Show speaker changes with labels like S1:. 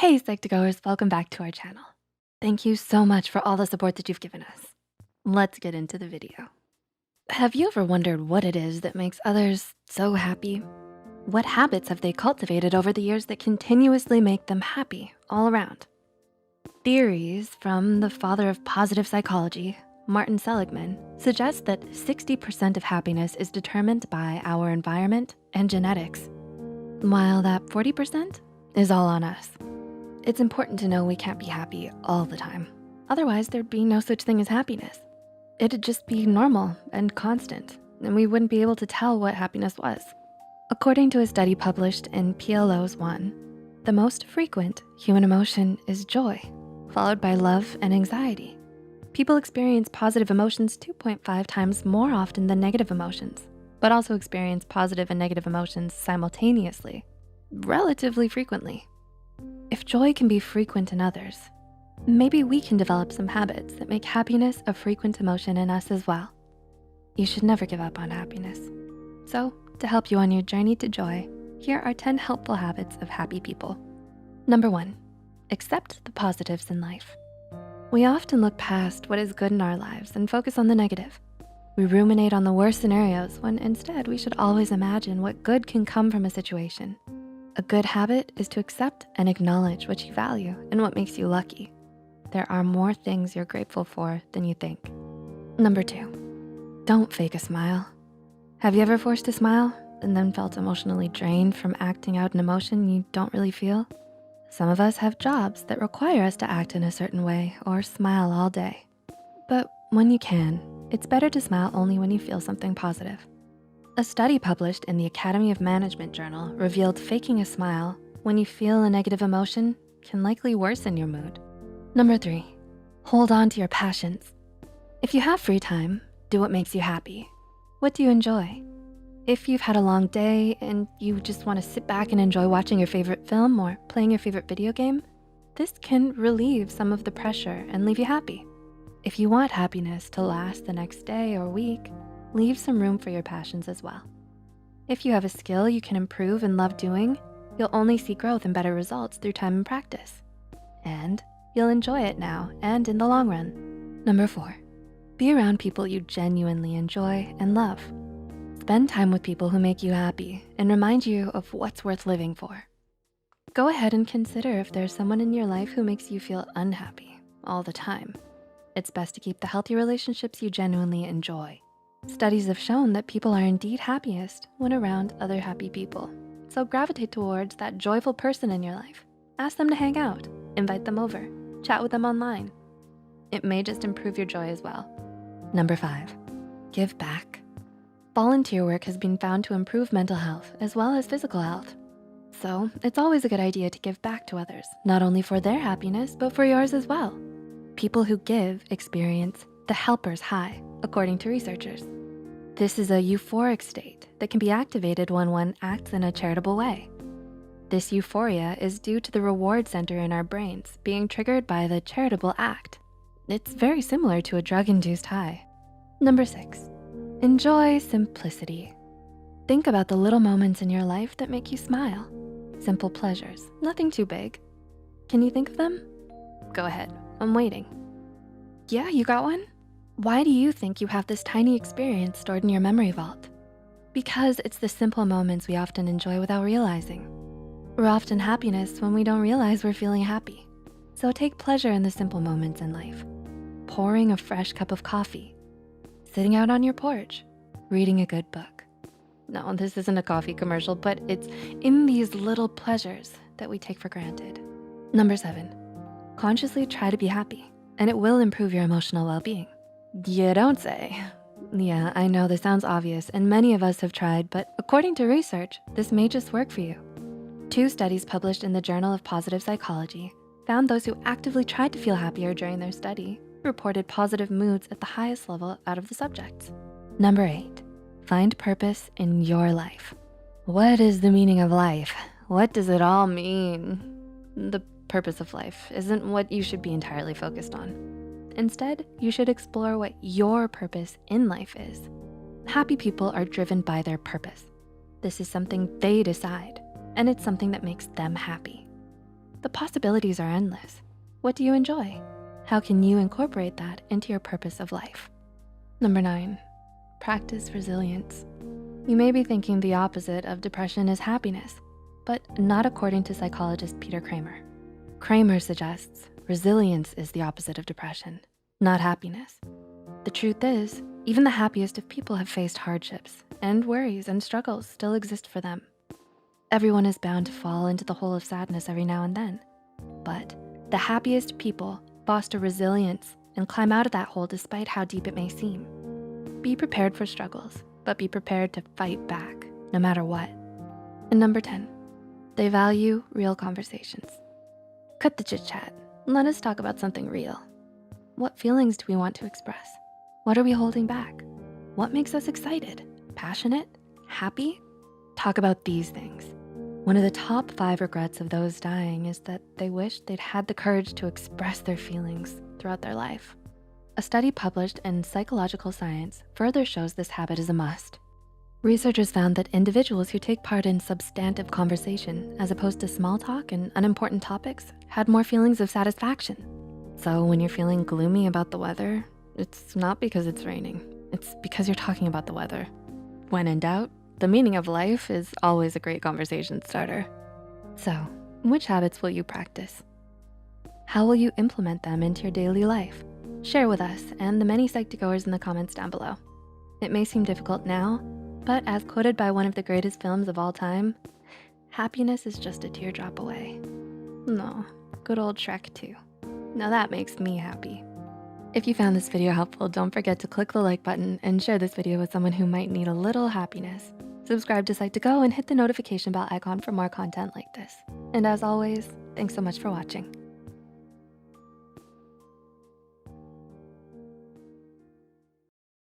S1: Hey Psych2Goers, welcome back to our channel. Thank you so much for all the support that you've given us. Let's get into the video. Have you ever wondered what it is that makes others so happy? What habits have they cultivated over the years that continuously make them happy all around? Theories from the father of positive psychology, Martin Seligman, suggest that 60% of happiness is determined by our environment and genetics, while that 40% is all on us. It's important to know we can't be happy all the time. Otherwise, there'd be no such thing as happiness. It'd just be normal and constant, and we wouldn't be able to tell what happiness was. According to a study published in PLOS 1, the most frequent human emotion is joy, followed by love and anxiety. People experience positive emotions 2.5 times more often than negative emotions, but also experience positive and negative emotions simultaneously, relatively frequently. If joy can be frequent in others, maybe we can develop some habits that make happiness a frequent emotion in us as well. You should never give up on happiness. So, to help you on your journey to joy, here are 10 helpful habits of happy people. Number 1, accept the positives in life. We often look past what is good in our lives and focus on the negative. We ruminate on the worst scenarios when instead we should always imagine what good can come from a situation. A good habit is to accept and acknowledge what you value and what makes you lucky. There are more things you're grateful for than you think. Number 2, don't fake a smile. Have you ever forced a smile and then felt emotionally drained from acting out an emotion you don't really feel? Some of us have jobs that require us to act in a certain way or smile all day. But when you can, it's better to smile only when you feel something positive. A study published in the Academy of Management journal revealed faking a smile when you feel a negative emotion can likely worsen your mood. Number 3, hold on to your passions. If you have free time, do what makes you happy. What do you enjoy? If you've had a long day and you just wanna sit back and enjoy watching your favorite film or playing your favorite video game, this can relieve some of the pressure and leave you happy. If you want happiness to last the next day or week, leave some room for your passions as well. If you have a skill you can improve and love doing, you'll only see growth and better results through time and practice. And you'll enjoy it now and in the long run. Number 4, be around people you genuinely enjoy and love. Spend time with people who make you happy and remind you of what's worth living for. Go ahead and consider if there's someone in your life who makes you feel unhappy all the time. It's best to keep the healthy relationships you genuinely enjoy. Studies have shown that people are indeed happiest when around other happy people. So gravitate towards that joyful person in your life. Ask them to hang out, invite them over, chat with them online. It may just improve your joy as well. Number 5, give back. Volunteer work has been found to improve mental health as well as physical health. So it's always a good idea to give back to others, not only for their happiness, but for yours as well. People who give experience the helper's high, according to researchers. This is a euphoric state that can be activated when one acts in a charitable way. This euphoria is due to the reward center in our brains being triggered by the charitable act. It's very similar to a drug-induced high. Number 6, enjoy simplicity. Think about the little moments in your life that make you smile. Simple pleasures, nothing too big. Can you think of them? Go ahead, I'm waiting. Yeah, you got one? Why do you think you have this tiny experience stored in your memory vault? Because it's the simple moments we often enjoy without realizing. We're often happiness when we don't realize we're feeling happy. So take pleasure in the simple moments in life. Pouring a fresh cup of coffee, sitting out on your porch, reading a good book. No, this isn't a coffee commercial, but it's in these little pleasures that we take for granted. Number 7, consciously try to be happy, and it will improve your emotional well-being. You don't say. Yeah, I know this sounds obvious and many of us have tried, but according to research, this may just work for you. 2 studies published in the Journal of Positive Psychology found those who actively tried to feel happier during their study reported positive moods at the highest level out of the subjects. Number 8, find purpose in your life. What is the meaning of life? What does it all mean? The purpose of life isn't what you should be entirely focused on. Instead, you should explore what your purpose in life is. Happy people are driven by their purpose. This is something they decide, and it's something that makes them happy. The possibilities are endless. What do you enjoy? How can you incorporate that into your purpose of life? Number 9, practice resilience. You may be thinking the opposite of depression is happiness, but not according to psychologist Peter Kramer. Kramer suggests resilience is the opposite of depression, not happiness. The truth is, even the happiest of people have faced hardships, and worries and struggles still exist for them. Everyone is bound to fall into the hole of sadness every now and then, but the happiest people foster resilience and climb out of that hole despite how deep it may seem. Be prepared for struggles, but be prepared to fight back, no matter what. And number 10, they value real conversations. Cut the chit chat, let us talk about something real. What feelings do we want to express? What are we holding back? What makes us excited, passionate, happy? Talk about these things. One of the top 5 regrets of those dying is that they wish they'd had the courage to express their feelings throughout their life. A study published in Psychological Science further shows this habit is a must. Researchers found that individuals who take part in substantive conversation as opposed to small talk and unimportant topics had more feelings of satisfaction. So when you're feeling gloomy about the weather, it's not because it's raining, it's because you're talking about the weather. When in doubt, the meaning of life is always a great conversation starter. So, which habits will you practice? How will you implement them into your daily life? Share with us and the many Psych2Goers in the comments down below. It may seem difficult now, but as quoted by one of the greatest films of all time, happiness is just a teardrop away. No, good old Shrek 2. Now that makes me happy. If you found this video helpful, don't forget to click the like button and share this video with someone who might need a little happiness. Subscribe to Psych2Go and hit the notification bell icon for more content like this. And as always, thanks so much for watching.